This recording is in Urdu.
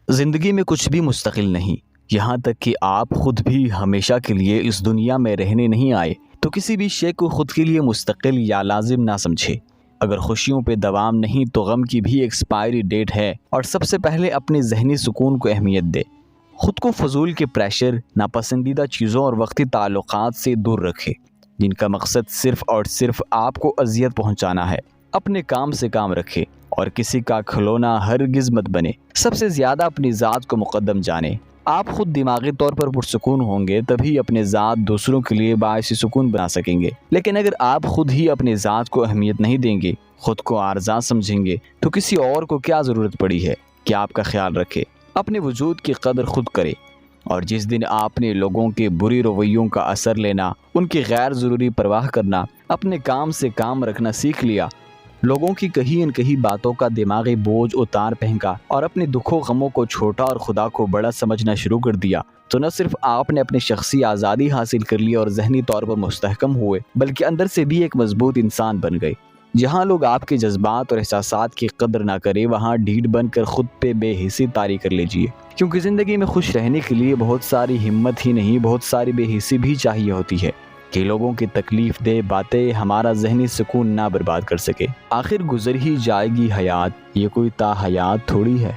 زندگی میں کچھ بھی مستقل نہیں، یہاں تک کہ آپ خود بھی ہمیشہ کے لیے اس دنیا میں رہنے نہیں آئے، تو کسی بھی شے کو خود کے لیے مستقل یا لازم نہ سمجھے۔ اگر خوشیوں پہ دوام نہیں تو غم کی بھی ایکسپائری ڈیٹ ہے، اور سب سے پہلے اپنے ذہنی سکون کو اہمیت دے۔ خود کو فضول کے پریشر، ناپسندیدہ چیزوں اور وقتی تعلقات سے دور رکھے جن کا مقصد صرف اور صرف آپ کو اذیت پہنچانا ہے۔ اپنے کام سے کام رکھے اور کسی کا کھلونا ہرگز مت بنے۔ سب سے زیادہ اپنی ذات کو مقدم جانے۔ آپ خود دماغی طور پر پرسکون ہوں گے تبھی اپنے ذات دوسروں کے لیے باعث سکون بنا سکیں گے، لیکن اگر آپ خود ہی اپنے ذات کو اہمیت نہیں دیں گے، خود کو عارضہ سمجھیں گے، تو کسی اور کو کیا ضرورت پڑی ہے کہ آپ کا خیال رکھے۔ اپنے وجود کی قدر خود کرے، اور جس دن آپ نے لوگوں کے بری رویوں کا اثر لینا، ان کی غیر ضروری پرواہ کرنا، اپنے کام سے کام رکھنا سیکھ لیا، لوگوں کی کہی انکہی باتوں کا دماغی بوجھ اتار پھینکا اور اپنے دکھوں غموں کو چھوٹا اور خدا کو بڑا سمجھنا شروع کر دیا، تو نہ صرف آپ نے اپنی شخصی آزادی حاصل کر لی اور ذہنی طور پر مستحکم ہوئے، بلکہ اندر سے بھی ایک مضبوط انسان بن گئے۔ جہاں لوگ آپ کے جذبات اور احساسات کی قدر نہ کرے، وہاں ڈھیٹ بن کر خود پہ بے حسی طاری کر لیجیے، کیونکہ زندگی میں خوش رہنے کے لیے بہت ساری ہمت ہی نہیں، بہت ساری بے حسی بھی چاہیے ہوتی ہے کہ لوگوں کی تکلیف دہ باتیں ہمارا ذہنی سکون نہ برباد کر سکے۔ آخر گزر ہی جائے گی حیات، یہ کوئی تا حیات تھوڑی ہے۔